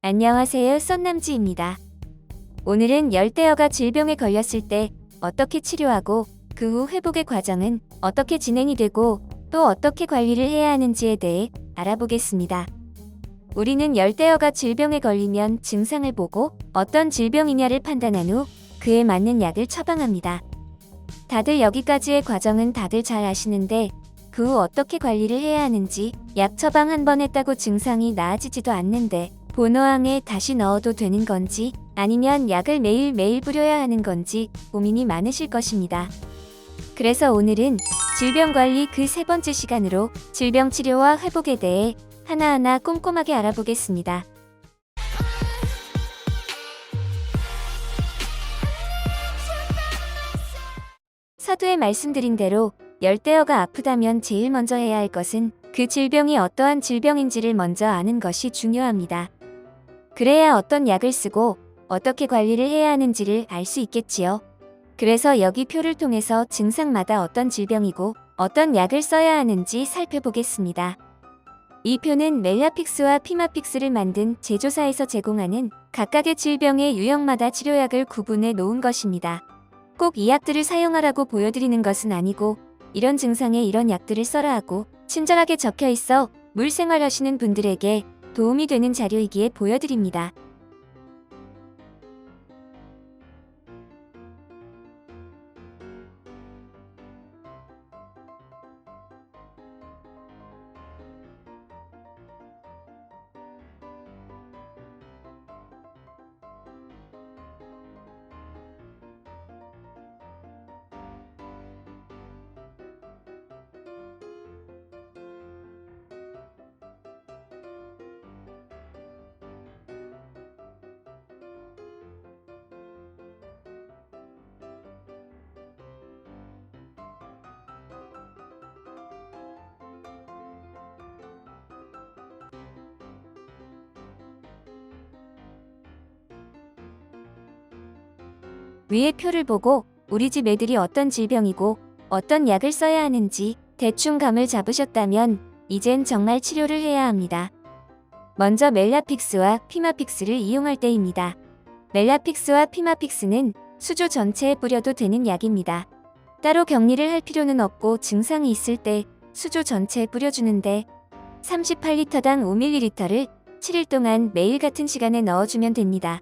안녕하세요, 썬남지입니다. 오늘은 열대어가 질병에 걸렸을 때 어떻게 치료하고 그 후 회복의 과정은 어떻게 진행이 되고 또 어떻게 관리를 해야 하는지에 대해 알아보겠습니다. 우리는 열대어가 질병에 걸리면 증상을 보고 어떤 질병이냐를 판단한 후 그에 맞는 약을 처방합니다. 다들 여기까지의 과정은 다들 잘 아시는데 그 후 어떻게 관리를 해야 하는지, 약 처방 한 번 했다고 증상이 나아지지도 않는데 본어항에 다시 넣어도 되는 건지 아니면 약을 매일매일 뿌려야 하는 건지 고민이 많으실 것입니다. 그래서 오늘은 질병관리 그 3번째 시간으로 질병 치료와 회복에 대해 하나하나 꼼꼼하게 알아보겠습니다. 서두에 말씀드린 대로 열대어가 아프다면 제일 먼저 해야 할 것은 그 질병이 어떠한 질병인지를 먼저 아는 것이 중요합니다. 그래야 어떤 약을 쓰고 어떻게 관리를 해야 하는지를 알 수 있겠지요. 그래서 여기 표를 통해서 증상마다 어떤 질병이고 어떤 약을 써야 하는지 살펴보겠습니다. 이 표는 멜라픽스와 피마픽스를 만든 제조사에서 제공하는 각각의 질병의 유형마다 치료약을 구분해 놓은 것입니다. 꼭 이 약들을 사용하라고 보여드리는 것은 아니고 이런 증상에 이런 약들을 써라 하고 친절하게 적혀 있어 물생활 하시는 분들에게 도움이 되는 자료이기에 보여드립니다. 위의 표를 보고 우리 집 애들이 어떤 질병이고 어떤 약을 써야 하는지 대충 감을 잡으셨다면 이젠 정말 치료를 해야 합니다. 먼저 멜라픽스와 피마픽스를 이용할 때입니다. 멜라픽스와 피마픽스는 수조 전체에 뿌려도 되는 약입니다. 따로 격리를 할 필요는 없고 증상이 있을 때 수조 전체에 뿌려주는데 38리터당 5ml를 7일 동안 매일 같은 시간에 넣어주면 됩니다.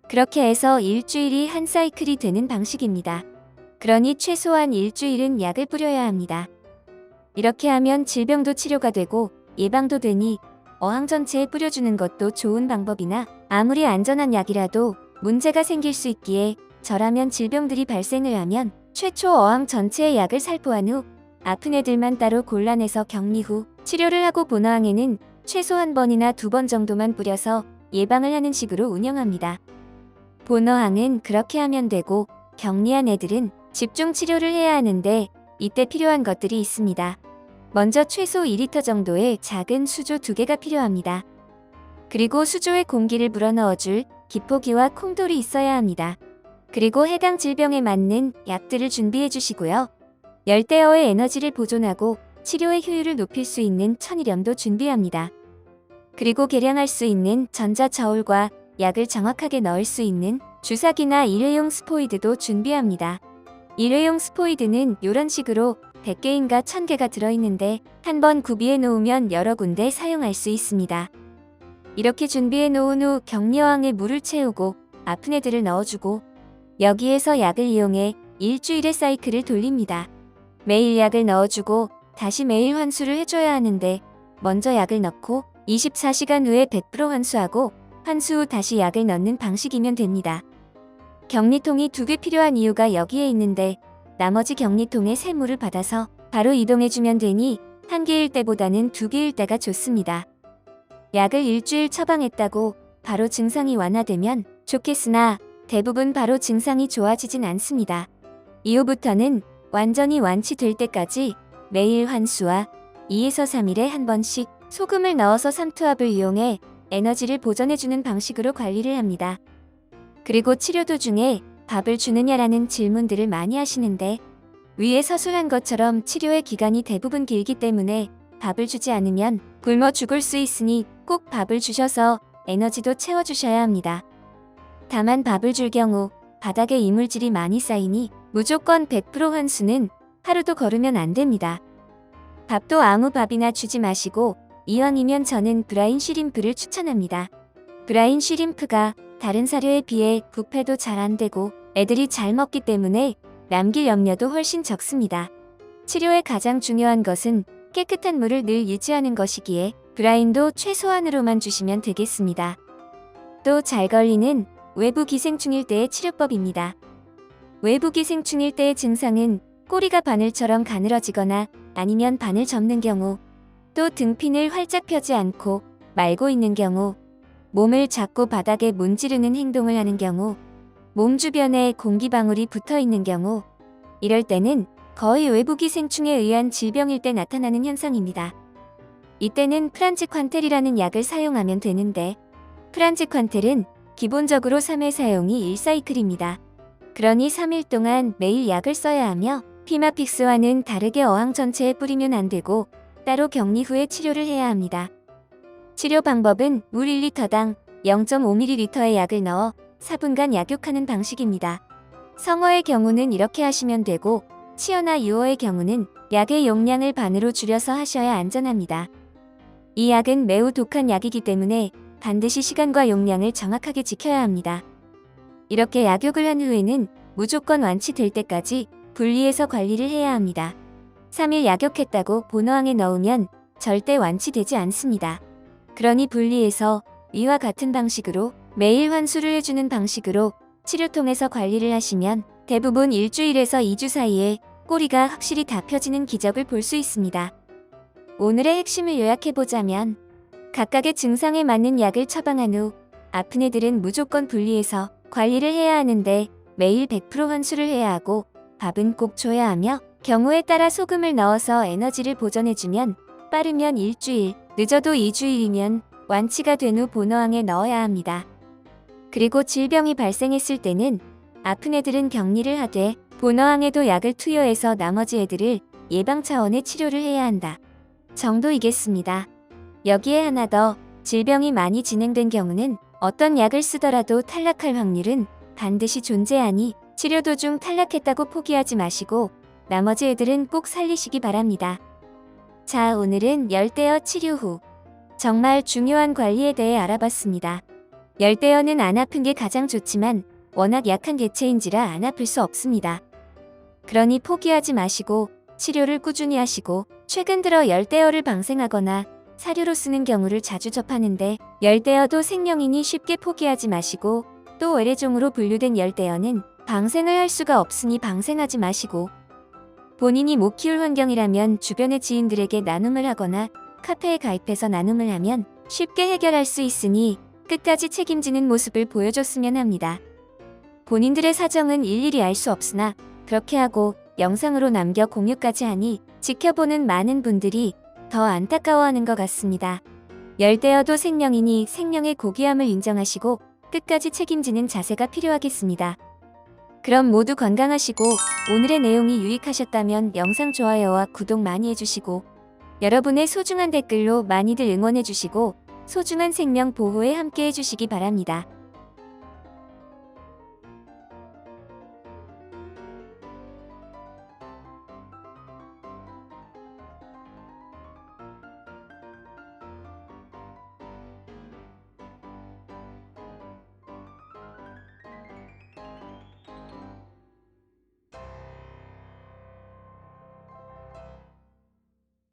그렇게 해서 일주일이 한 사이클이 되는 방식입니다. 그러니 최소한 일주일은 약을 뿌려야 합니다. 이렇게 하면 질병도 치료가 되고 예방도 되니 어항 전체에 뿌려주는 것도 좋은 방법이나 아무리 안전한 약이라도 문제가 생길 수 있기에 저라면 질병들이 발생을 하면 최초 어항 전체의 약을 살포한 후 아픈 애들만 따로 골라내서 격리 후 치료를 하고 본어항에는 최소 1번이나 2번 정도만 뿌려서 예방을 하는 식으로 운영합니다. 본어항은 그렇게 하면 되고 격리한 애들은 집중 치료를 해야 하는데 이때 필요한 것들이 있습니다. 먼저 최소 2리터 정도의 작은 수조 2개가 필요합니다. 그리고 수조에 공기를 불어넣어줄 기포기와 콩돌이 있어야 합니다. 그리고 해당 질병에 맞는 약들을 준비해 주시고요. 열대어의 에너지를 보존하고 치료의 효율을 높일 수 있는 천일염도 준비합니다. 그리고 계량할 수 있는 전자저울과 약을 정확하게 넣을 수 있는 주사기나 일회용 스포이드도 준비합니다. 일회용 스포이드는 이런 식으로 100개인가 1000개가 들어있는데 한 번 구비해 놓으면 여러 군데 사용할 수 있습니다. 이렇게 준비해 놓은 후 격리어항에 물을 채우고 아픈 애들을 넣어주고 여기에서 약을 이용해 일주일의 사이클을 돌립니다. 매일 약을 넣어주고 다시 매일 환수를 해줘야 하는데 먼저 약을 넣고 24시간 후에 100% 환수하고 환수 후 다시 약을 넣는 방식이면 됩니다. 격리통이 2개 필요한 이유가 여기에 있는데 나머지 격리통에 샘물을 받아서 바로 이동해주면 되니 1개일 때보다는 2개일 때가 좋습니다. 약을 일주일 처방했다고 바로 증상이 완화되면 좋겠으나 대부분 바로 증상이 좋아지진 않습니다. 이후부터는 완전히 완치될 때까지 매일 환수와 2에서 3일에 한 번씩 소금을 넣어서 삼투압을 이용해 에너지를 보존해주는 방식으로 관리를 합니다. 그리고 치료 도중에 밥을 주느냐라는 질문들을 많이 하시는데 위에 서술한 것처럼 치료의 기간이 대부분 길기 때문에 밥을 주지 않으면 굶어 죽을 수 있으니 꼭 밥을 주셔서 에너지도 채워주셔야 합니다. 다만 밥을 줄 경우 바닥에 이물질이 많이 쌓이니 무조건 100% 환수는 하루도 거르면 안 됩니다. 밥도 아무 밥이나 주지 마시고 이왕이면 저는 브라인 쉬림프를 추천합니다. 브라인 쉬림프가 다른 사료에 비해 부패도 잘 안 되고 애들이 잘 먹기 때문에 남길 염려도 훨씬 적습니다. 치료에 가장 중요한 것은 깨끗한 물을 늘 유지하는 것이기에 브라인도 최소한으로만 주시면 되겠습니다. 또 잘 걸리는 외부 기생충일 때의 치료법입니다. 외부 기생충일 때의 증상은 꼬리가 바늘처럼 가늘어지거나 아니면 바늘 접는 경우, 또 등핀을 활짝 펴지 않고 말고 있는 경우, 몸을 자꾸 바닥에 문지르는 행동을 하는 경우, 몸 주변에 공기방울이 붙어 있는 경우, 이럴 때는 거의 외부 기생충에 의한 질병일 때 나타나는 현상입니다. 이때는 프란지콴텔이라는 약을 사용하면 되는데, 프란지콴텔은 기본적으로 3회 사용이 1사이클입니다. 그러니 3일 동안 매일 약을 써야 하며 피마픽스와는 다르게 어항 전체에 뿌리면 안 되고 따로 격리 후에 치료를 해야 합니다. 치료 방법은 물 1리터당 0.5ml의 약을 넣어 4분간 약욕하는 방식입니다. 성어의 경우는 이렇게 하시면 되고 치어나 유어의 경우는 약의 용량을 반으로 줄여서 하셔야 안전합니다. 이 약은 매우 독한 약이기 때문에 반드시 시간과 용량을 정확하게 지켜야 합니다. 이렇게 약욕을 한 후에는 무조건 완치될 때까지 분리해서 관리를 해야 합니다. 3일 약욕했다고 본어항에 넣으면 절대 완치되지 않습니다. 그러니 분리해서 위와 같은 방식으로 매일 환수를 해주는 방식으로 치료통에서 관리를 하시면 대부분 일주일에서 2주 사이에 꼬리가 확실히 다 펴지는 기적을 볼 수 있습니다. 오늘의 핵심을 요약해보자면 각각의 증상에 맞는 약을 처방한 후 아픈 애들은 무조건 분리해서 관리를 해야 하는데 매일 100% 환수를 해야 하고 밥은 꼭 줘야 하며 경우에 따라 소금을 넣어서 에너지를 보전해주면 빠르면 일주일, 늦어도 2주일이면 완치가 된 후 본어항에 넣어야 합니다. 그리고 질병이 발생했을 때는 아픈 애들은 격리를 하되 본어항에도 약을 투여해서 나머지 애들을 예방 차원의 치료를 해야 한다 정도이겠습니다. 여기에 하나 더, 질병이 많이 진행된 경우는 어떤 약을 쓰더라도 탈락할 확률은 반드시 존재하니 치료 도중 탈락했다고 포기하지 마시고 나머지 애들은 꼭 살리시기 바랍니다. 자, 오늘은 열대어 치료 후 정말 중요한 관리에 대해 알아봤습니다. 열대어는 안 아픈 게 가장 좋지만 워낙 약한 개체인지라 안 아플 수 없습니다. 그러니 포기하지 마시고 치료를 꾸준히 하시고 최근 들어 열대어를 방생하거나 사료로 쓰는 경우를 자주 접하는데 열대어도 생명이니 쉽게 포기하지 마시고 또 외래종으로 분류된 열대어는 방생을 할 수가 없으니 방생하지 마시고 본인이 못 키울 환경이라면 주변의 지인들에게 나눔을 하거나 카페에 가입해서 나눔을 하면 쉽게 해결할 수 있으니 끝까지 책임지는 모습을 보여줬으면 합니다. 본인들의 사정은 일일이 알 수 없으나 그렇게 하고 영상으로 남겨 공유까지 하니 지켜보는 많은 분들이 더 안타까워하는 것 같습니다. 열대어도 생명이니 생명의 고귀함을 인정하시고 끝까지 책임지는 자세가 필요하겠습니다. 그럼 모두 건강하시고 오늘의 내용이 유익하셨다면 영상 좋아요와 구독 많이 해주시고 여러분의 소중한 댓글로 많이들 응원해주시고 소중한 생명 보호에 함께 해주시기 바랍니다.